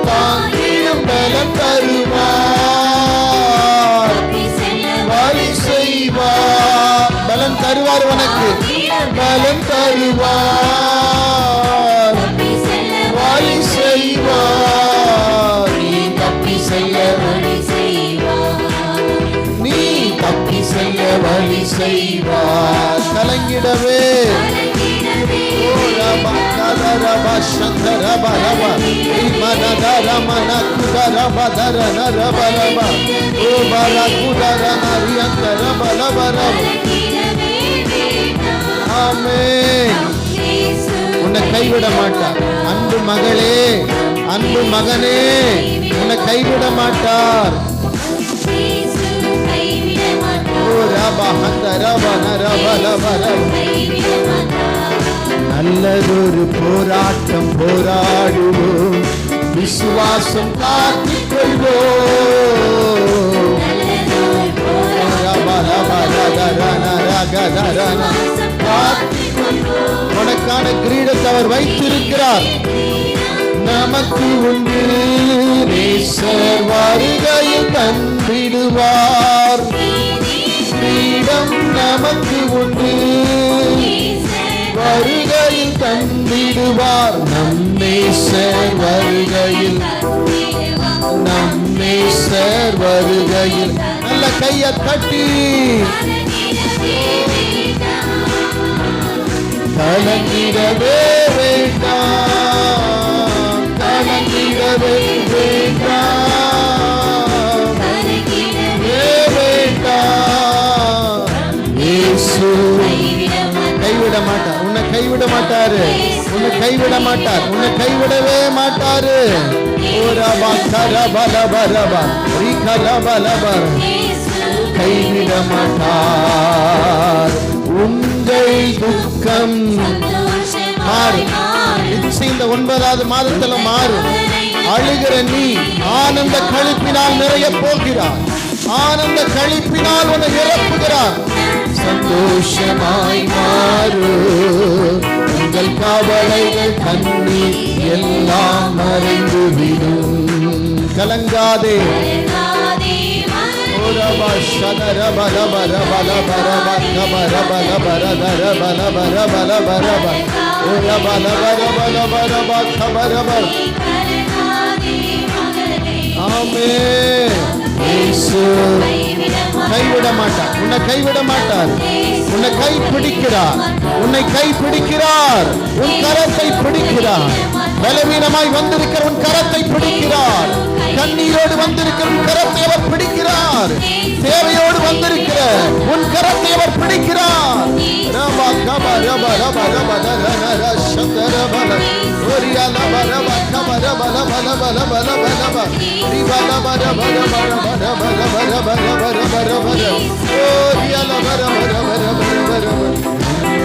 தாங்கிடும் பலம் தருவார். வழி செய்வார். பலம் தருவார். உனக்கு பலம் தருவார். வழி செய்வார். நீ தப்பி செல்ல வழி செய்வார். நீ தப்பி செல்ல வழி செய்வார். கலங்கிடவே உன்னை கைவிட மாட்டார். அன்பு மகளே, அன்பு மகனே, உன்னை கைவிட மாட்டார். நல்லதொரு போராட்டம் போராடுவோம். விசுவாசம் காத்துக் கொள்வோம். உனக்கான கிரீடத்தை அவர் வைத்திருக்கிறார். நமக்கு உண்டு நேசர் வருகையில் தந்திடுவார். கிரீடம் நமக்கு உண்டு. வருகையில் தந்திடுவார். நம் நேசர் வருகையில், நம் நேசர் வருகையில். நல்ல கையை தட்டி கலங்கிடவே வேண்டாம், கலங்கிடவே வேண்டாம், வேண்டாம். இயேசு கைவிட மாட்டார், உன்னை கைவிட மாட்டாரு, உன்னை கைவிட மாட்டார், உன்னை கைவிடவே மாட்டாரு. கைவிட மாட்டார். உங்கள் துக்கம் மாறும். இந்த 9வது மாதத்துல மாறும். அழுகிற நீ ஆனந்த களிப்பினால் நிறைய போகிறார். ஆனந்த களிப்பினால் உன்னை நிரப்புகிறார். சந்தோஷமாய் மாறு. உங்கள் கவலைகள் கண்ணீர் எல்லாம் மறைந்து விடும். கலங்காதே. கைவிட மாட்டார், உன்னை கைவிட மாட்டார். உன்னை கை பிடிக்கிறார், உன்னை கை பிடிக்கிறார், உன் கரத்தை பிடிக்கிறார். பலவீனமாய் வந்திருக்கிற உன் கரத்தை பிடிக்கிறார். கண்ணீரோடு வந்திருக்கிற உன் கரத்தை அவர் பிடிக்கிறார். தேவையோடு வந்திருக்கிற உன் கரத்தை அவர் பிடிக்கிறார்.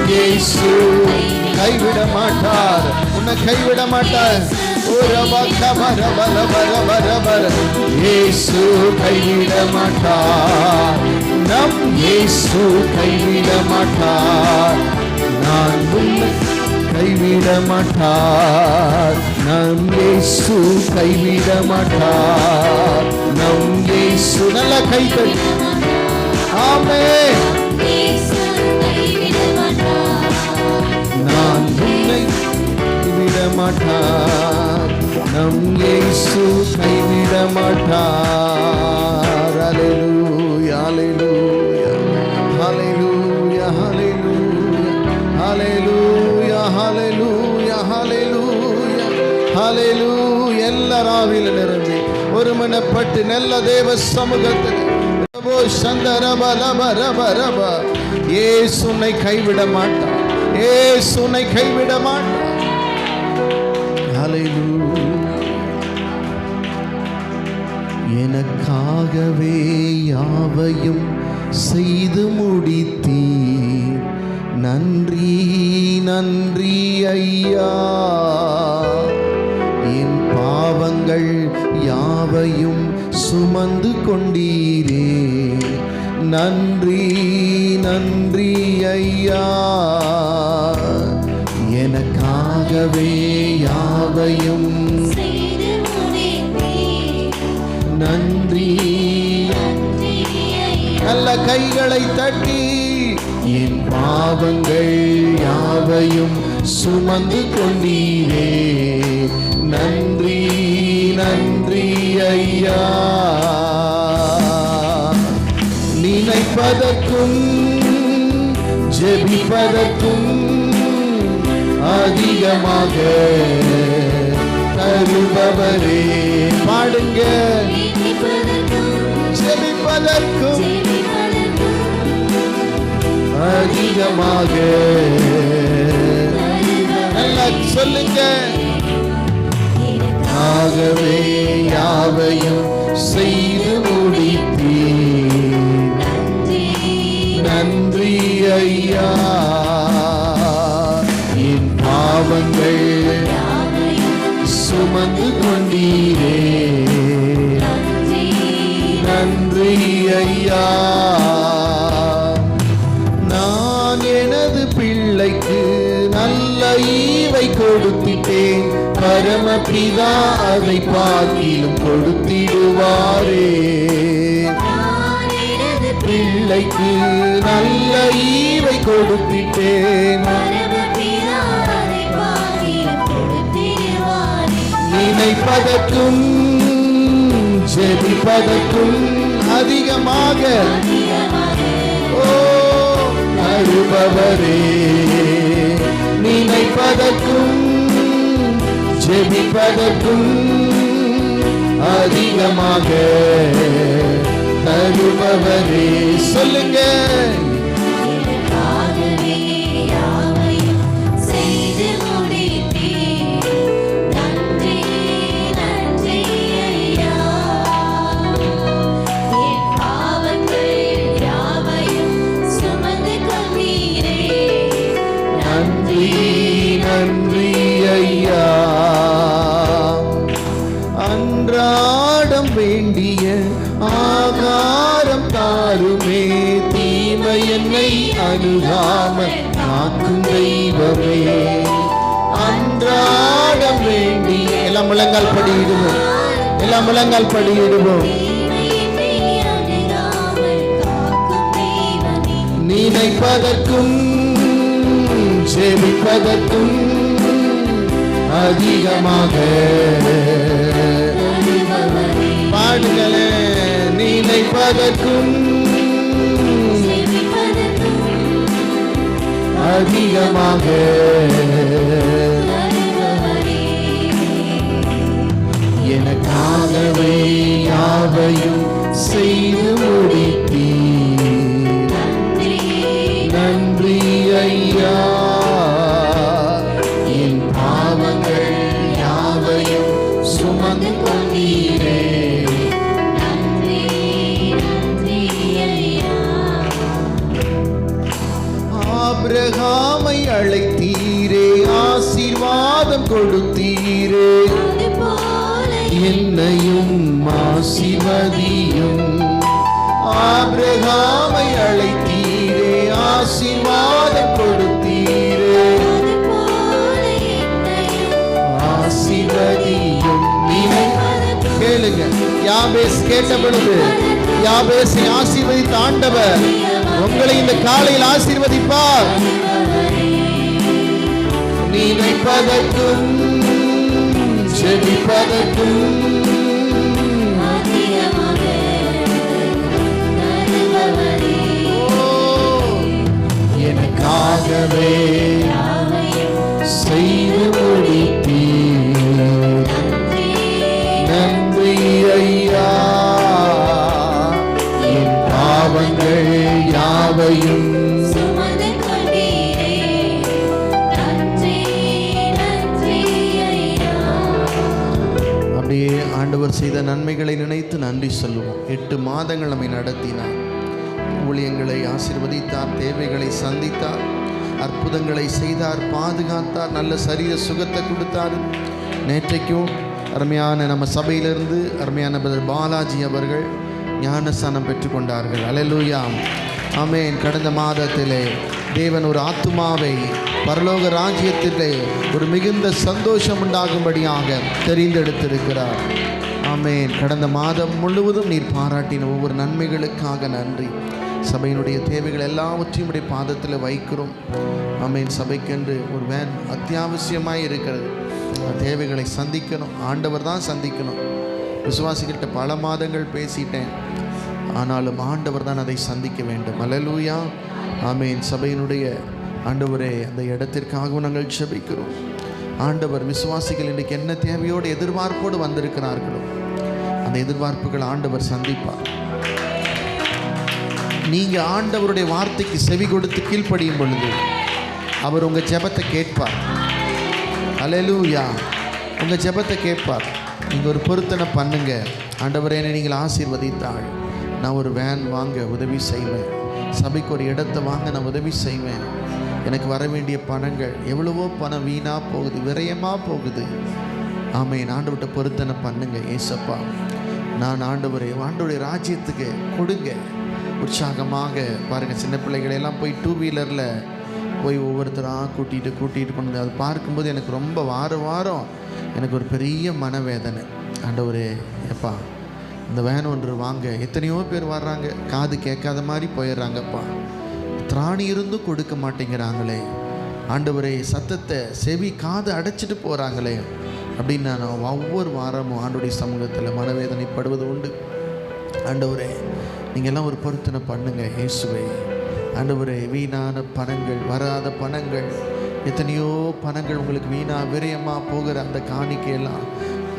இயேசு கைவிட மாட்டார், உன்னை கைவிட மாட்டார். இயேசு கைவிட மாட்டார். நம் இயேசு கைவிட மாட்டார். நான் உன்னை கைவிட மாட்டார். நம் இயேசு கைவிட மாட்டார். நம் இயேசு நல்ல கைகள். ஆமென். நான் உன்னை கைவிட மாட்டார். நம் இயேசு கைவிட மாட்டார். ஹல்லேலூயா, ஹல்லேலூயா, ஹல்லேலூயா, ஹல்லேலூயா, ஹல்லேலூயா, ஹல்லேலூயா, ஹல்லேலூயா. எல்லாராவில நிரம்பி ஒருமனப்பட்டு நல்ல தேவ சமூகத்தில் இயேசு உன்னை கைவிட மாட்டார். இயேசு உன்னை கைவிட மாட்டார். ஹல்லேலூயா. எனக்காகவே யாவையும் செய்து முடித்தீர். நன்றி நன்றி ஐயா. என் பாவங்கள் யாவையும் சுமந்து கொண்டீரே. நன்றி நன்றி ஐயா. எனக்காகவே யாவையும் நன்றி. நல்ல கைகளை தட்டி என் பாவங்கள் யாவையும் சுமந்து கொண்டீரே. நன்றி நன்றி ஐயா. நினைப்பதற்கும் ஜெபிப்பதற்கும் அதிகமாக தருபவரே. பாடுங்க. ஜெபிப்பதற்கும் அதிகமாக. நல்லா சொல்லுங்க. ஆகவே யாவையும் செய்து முடித்தீர். நன்றி ஐயா. என் பாவங்கள் சுமந்து கொண்டீரே. நன்றி ஐயா. நான் எனது பிள்ளைக்கு நல்ல ஈவை கொடுத்திட்டேன். பரமபிதா அதை பார்க்கிலும் கொடுத்திடுவாரே. பிள்ளைக்கு நல்ல ஈவை கொடுத்திட்டேன். நினைப்பதற்கும் ஜெபிப்பதற்கும் அதிகமாக ஓ தருபவரே, நினைப்பதற்கும் ஜெபிப்பதற்கும் அதிகமாக தருபவரே. சொல்லுங்க. நன்றி ஐயா. அன்றாடம் வேண்டிய ஆகாரம் தாருமே, தீமை என்னை அணுகாமல் காக்கும் தெய்வமே. அன்றாடம் வேண்டிய எல்லாம் முழங்கால் படியிடுவோம், எல்லாம் முழங்கால் படியிடுவோம். நினைப்பதற்கும் ஜெபிப்பதற்கும் அதிகமாக பாடுகளே. நினைப்பதற்கும் அதிகமாக எனக்காகவே யாவையும் செய்து முடித்தீர். நன்றி ஐயா. என் பாவங்கள் யாவையும் சுமந்து கொண்டீரே. ஆபிரகாமை அழைத்தீரே, ஆசீர்வாதம் கொடுத்தீரே, என்னையும் ஆசீர்வதியும். ஆபிரகாமை அழைத்தீரே, ஆசீர்வாதம் கொடுத்தீரே, ஆசீர்வதியும். கேளுங்க. யாபேஸ் கேட்ட பொழுது யாபேசை ஆசீர்வதித்த ஆண்டவர் உங்களை இந்த காலையில் ஆசீர்வதிப்பார். நினைப்பதற்கும் ஜெபிப்பதற்கும் எனக்காகவே செய்து முடித்தீர். நன்றி ஐயா. என் பாவங்கள் யாவையும் அப்படியே ஆண்டவர் செய்த நன்மைகளை நினைத்து நன்றி சொல்லுவோம். 8 மாதங்கள் நம்மை நடத்தினார், ஊழியங்களை ஆசீர்வதித்தார், தேவைகளை சந்தித்தார், அற்புதங்களை செய்தார், பாதுகாத்தார், நல்ல சரீர சுகத்தை கொடுத்தார். நேற்றைக்கும் அருமையான நம்ம சபையிலிருந்து அருமையான பிரதர் பாலாஜி அவர்கள் ஞானஸ்தானம் பெற்றுக்கொண்டார்கள். அல்லேலூயா, ஆமென். கடந்த மாதத்திலே தேவன் ஒரு ஆத்துமாவை பரலோக ராஜ்யத்திலே ஒரு மிகுந்த சந்தோஷம் உண்டாகும்படியாக தெரிந்தெடுத்திருக்கிறார். ஆமென். கடந்த மாதம் முழுவதும் நீர் பாராட்டின ஒவ்வொரு நன்மைகளுக்காக நன்றி. சபையினுடைய தேவைகள் எல்லாவற்றையும் உடைய பாதத்தில் வைக்கிறோம். ஆமென். சபைக்கென்று ஒரு வேன் அத்தியாவசியமாய் இருக்கிறது. தேவைகளை சந்திக்கணும், ஆண்டவர் தான் சந்திக்கணும். விசுவாசிகிட்ட பல மாதங்கள் பேசிட்டேன், ஆனாலும் ஆண்டவர் தான் அதை சந்திக்க வேண்டும். அல்லேலூயா, ஆமென். சபையினுடைய ஆண்டவரே, அந்த இடத்திற்காகவும் நாங்கள் ஜெபிக்கிறோம். ஆண்டவர் விசுவாசிகள் இன்றைக்கு என்ன தேவையோடு எதிர்பார்ப்போடு வந்திருக்கிறார்களோ அந்த எதிர்பார்ப்புகள் ஆண்டவர் சந்திப்பார். நீங்கள் ஆண்டவருடைய வார்த்தைக்கு செவி கொடுத்து கீழ்ப்படியும் பொழுது அவர் உங்கள் ஜெபத்தை கேட்பார். அல்லேலூயா, உங்கள் ஜெபத்தை கேட்பார். நீங்கள் ஒரு பொருத்தனை பண்ணுங்க. ஆண்டவரே, நீங்கள் ஆசீர்வதித்தாள், நான் ஒரு வேன் வாங்க உதவி செய்வேன், சபைக்கு ஒரு இடத்தை வாங்க நான் உதவி செய்வேன், எனக்கு வர வேண்டிய பணங்கள் எவ்வளவோ பணம் வீணாக போகுது, விரயமாக போகுது. ஆமென். ஆண்டவர்கிட்ட பொருத்தனை பண்ணுங்க. ஏசப்பா, நான் ஆண்டவருடைய ராஜ்யத்துக்கு கொடுங்க. உற்சாகமாக பாருங்கள், சின்ன பிள்ளைகளெல்லாம் போய் 2 வீலரில் போய் ஒவ்வொருத்தராக கூட்டிகிட்டு கொண்டு அது பார்க்கும்போது எனக்கு ரொம்ப வாரம் எனக்கு ஒரு பெரிய மனவேதனை. ஆண்டவரே, எப்பா இந்த வேன் ஒன்று வாங்க. எத்தனையோ பேர் வர்றாங்க, காது கேட்காத மாதிரி போயிடுறாங்கப்பா. திராணி இருந்தும் கொடுக்க மாட்டேங்கிறாங்களே ஆண்டவரே. சத்தத்தை செவி காது அடைச்சிட்டு போகிறாங்களே அப்படின்னு நான் ஒவ்வொரு வாரமும் ஆண்டவருடைய சமூகத்தில் மனவேதனைப்படுவது உண்டு. ஆண்டவரே, நீங்கள் எல்லாம் ஒரு பொருத்தனை பண்ணுங்க இயேசுவே. ஆண்டவரே, வீணான பணங்கள், வராத பணங்கள், எத்தனையோ பணங்கள் உங்களுக்கு வீணாக விரயமாக போகிற அந்த காணிக்கையெல்லாம்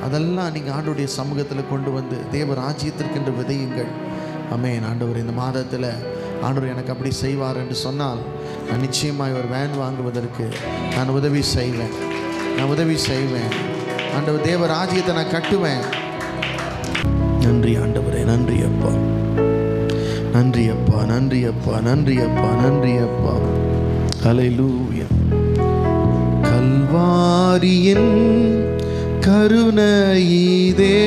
அதெல்லாம் நீங்கள் ஆண்டவருடைய சமூகத்தில் கொண்டு வந்து தேவ ராஜ்யத்திற்கென்று விதையுங்கள். ஆமென். ஆண்டவர் இந்த மாதத்தில் ஆண்டவர் எனக்கு அப்படி செய்வார் என்று சொன்னால் நான் நிச்சயமாக ஒரு வேன் வாங்குவதற்கு நான் உதவி செய்வேன். ஆண்டவர் தேவ ராஜ்யத்தை நான் கட்டுவேன். நன்றி ஆண்டவரே, நன்றி அப்பா, நன்றி அப்பா, நன்றி அப்பா, நன்றி அப்பா, நன்றி அப்பா. ஹல்லேலூயா. கல்வாரியின் கருணையிதே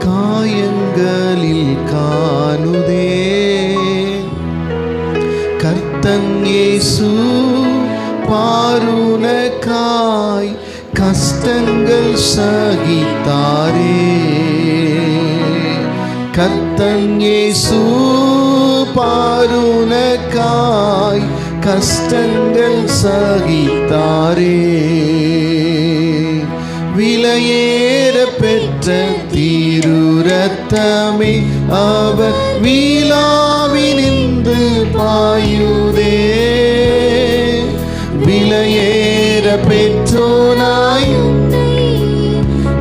காயங்களில் காணுதே. கர்த்தன் இயேசு பாருனக்காய் கஷ்டங்கள் சகித்தாரே. கர்த்தன் இயேசு பாருனக்காய் கஷ்டங்கள் சகித்தாரே. விலையேற பெற்ற திரு ரத்தமே அவர் வீலாவினின்று பாயுதே. விலையேற பெற்றோனாய்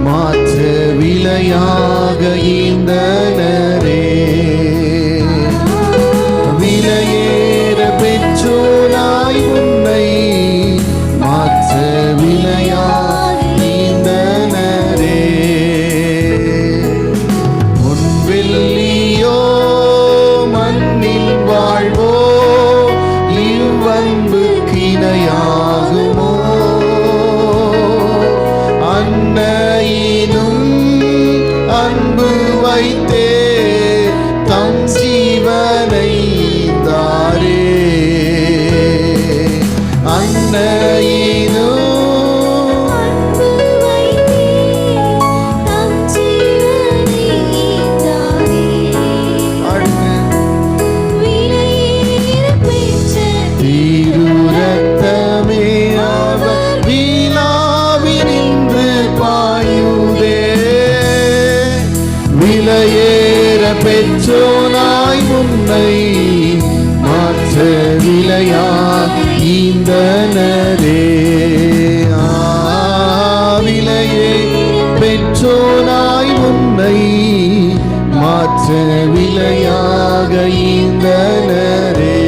மாற்ற விலையாக ஈந்தனரே. விலையேற பெற்றோனாய் உன்னை மாற்ற விலையாக ஈந்தனரே. பொன்வெள்ளியோ மண்ணில் வாழ்வோ இவ்வன்பு கிணையாகுமோ. அன்னையினும் அன்பு வைத்தே தம் ஜீவனை தாரே. அன்னையினும் பெற்றோனாய் உன்னை மாற்ற விலையாக ஈந்தனரே. விலையே பெற்றோனாய் உன்னை மாற்ற விலையாக ஈந்தனரே.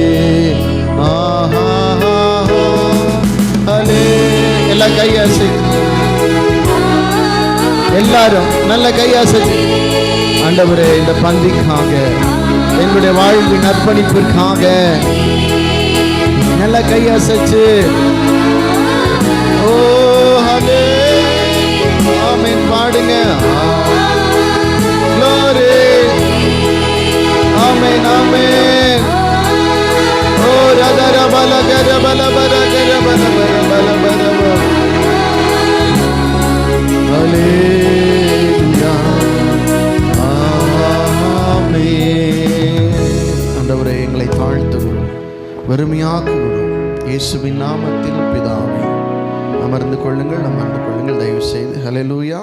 எல்லாம் கையாசை, எல்லாரும் நல்ல கையாசை. ஆண்டவரே, இந்த பந்திக்காக எங்களுடைய வாழ்வின் அர்ப்பணிப்பிற்காக நல்ல கையசைச்சு. ஓ ஹலே, ஆமென் பாடுங்க. glory, ஆமென், ஆமென். ஓ ரதர பல கர பல பர கர பல பர பல பர ஹல்லேலூயா. ஆண்டவரே, எங்களை தாழ்த்துகிறோம், வெறுமையாக்குகிறோம். இயேசுவின் நாமத்தில் பிதாவே. அமர்ந்து கொள்ளுங்கள், தயவு செய்து. ஹல்லேலூயா.